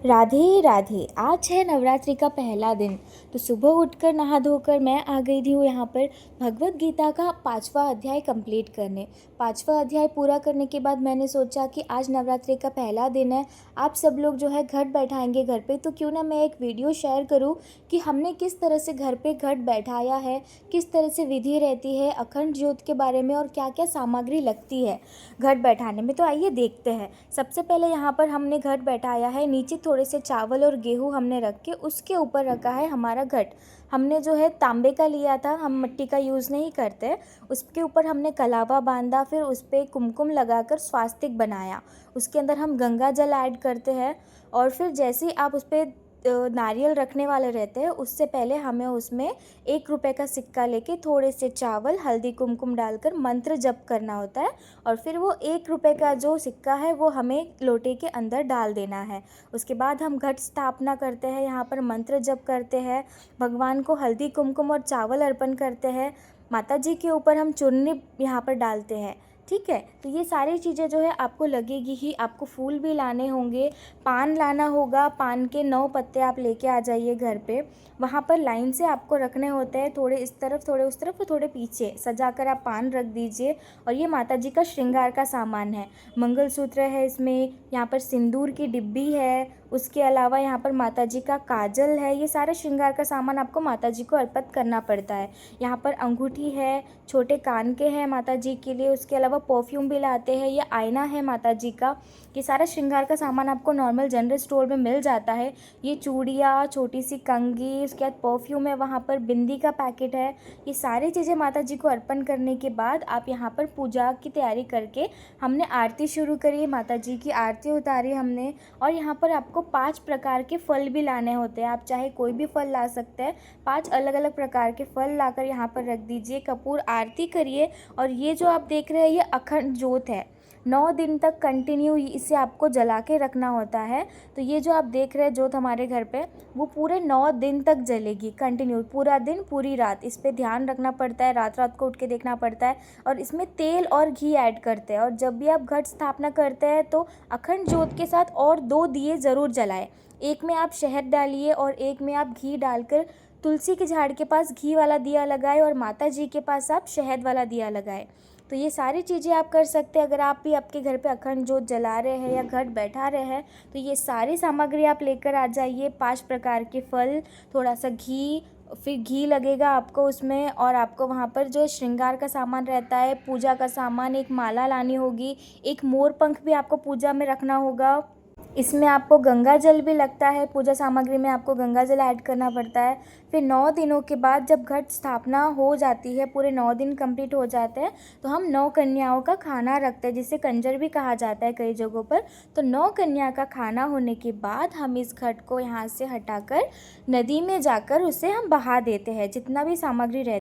राधे राधे। आज है नवरात्रि का पहला दिन। तो सुबह उठकर नहा धोकर मैं आ गई थी यहाँ पर भगवत गीता का 5वां अध्याय कंप्लीट करने। 5वां अध्याय पूरा करने के बाद मैंने सोचा कि आज नवरात्रि का पहला दिन है, आप सब लोग जो है घट बैठाएंगे घर पे, तो क्यों ना मैं एक वीडियो शेयर करूँ कि हमने किस तरह से घर पे घट बैठाया है, किस तरह से विधि रहती है अखंड ज्योत के बारे में और क्या क्या सामग्री लगती है घट बैठाने में। तो आइए देखते हैं। सबसे पहले यहाँ पर हमने घट बैठाया है, नीचे थोड़े से चावल और गेहूँ हमने रख के उसके ऊपर रखा है हमारा घट। हमने जो है तांबे का लिया था, हम मिट्टी का यूज़ नहीं करते। उसके ऊपर हमने कलावा बांधा, फिर उस पर कुमकुम लगाकर स्वास्तिक बनाया। उसके अंदर हम गंगा जल ऐड करते हैं और फिर जैसे ही आप उस पर नारियल रखने वाले रहते हैं उससे पहले हमें उसमें 1 रुपए का सिक्का लेके थोड़े से चावल हल्दी कुमकुम डालकर मंत्र जप करना होता है और फिर वो 1 रुपए का जो सिक्का है वो हमें लोटे के अंदर डाल देना है। उसके बाद हम घट स्थापना करते हैं, यहाँ पर मंत्र जप करते हैं, भगवान को हल्दी कुमकुम और चावल अर्पण करते हैं, माता जी के ऊपर हम चुन्नी यहाँ पर डालते हैं। ठीक है, तो ये सारी चीज़ें जो है आपको लगेगी ही। आपको फूल भी लाने होंगे, पान लाना होगा, पान के 9 पत्ते आप लेके आ जाइए घर पे। वहाँ पर लाइन से आपको रखने होते हैं, थोड़े इस तरफ थोड़े उस तरफ और थोड़े पीछे सजा कर आप पान रख दीजिए। और ये माता जी का श्रृंगार का सामान है, मंगलसूत्र है इसमें, यहाँ पर सिंदूर की डिब्बी है, उसके अलावा यहाँ पर माता जी का काजल है। ये सारे श्रृंगार का सामान आपको माता जी को अर्पित करना पड़ता है। यहाँ पर अंगूठी है, छोटे कान के हैं माता जी के लिए, उसके अलावा परफ्यूम भी लाते हैं, ये आईना है माता जी का। ये सारा श्रृंगार का सामान आपको नॉर्मल जनरल स्टोर में मिल जाता है। ये चूड़ियाँ, छोटी सी कंघी, उसके बाद परफ्यूम है, वहाँ पर बिंदी का पैकेट है। ये सारी चीज़ें माता जी को अर्पण करने के बाद आप यहाँ पर पूजा की तैयारी करके हमने आरती शुरू करी, माता जी की आरती उतारी हमने। और यहाँ पर आपको 5 प्रकार के फल भी लाने होते हैं, आप चाहे कोई भी फल ला सकते हैं। 5 अलग अलग प्रकार के फल लाकर यहाँ पर रख दीजिए, कपूर आरती करिए। और ये जो आप देख रहे हैं ये अखंड ज्योत है, 9 दिन तक कंटिन्यू इसे आपको जला के रखना होता है। तो ये जो आप देख रहे हैं ज्योत हमारे घर पे, वो पूरे 9 दिन तक जलेगी कंटिन्यू, पूरा दिन पूरी रात। इस पे ध्यान रखना पड़ता है, रात रात को उठ के देखना पड़ता है। और इसमें तेल और घी ऐड करते हैं। और जब भी आप घट स्थापना करते हैं तो अखंड ज्योत के साथ और 2 दिए ज़रूर जलाएं। एक में आप शहद डालिए और एक में आप घी डालकर तुलसी के झाड़ के पास घी वाला दिया लगाए और माता जी के पास आप शहद वाला दिया लगाए। तो ये सारी चीज़ें आप कर सकते हैं। अगर आप भी आपके घर पे अखंड ज्योत जला रहे हैं या घट बैठा रहे हैं तो ये सारी सामग्री आप लेकर आ जाइए। 5 प्रकार के फल, थोड़ा सा घी, फिर घी लगेगा आपको उसमें, और आपको वहाँ पर जो श्रृंगार का सामान रहता है, पूजा का सामान, एक माला लानी होगी, एक मोर पंख भी आपको पूजा में रखना होगा। इसमें आपको गंगा जल भी लगता है, पूजा सामग्री में आपको गंगा जल ऐड करना पड़ता है। फिर 9 दिनों के बाद जब घट स्थापना हो जाती है, पूरे 9 दिन कंप्लीट हो जाते हैं, तो हम 9 कन्याओं का खाना रखते हैं, जिसे कंजर भी कहा जाता है कई जगहों पर। तो 9 कन्या का खाना होने के बाद हम इस घट को यहाँ से हटाकर नदी में जाकर उसे हम बहा देते हैं, जितना भी सामग्री रहती है।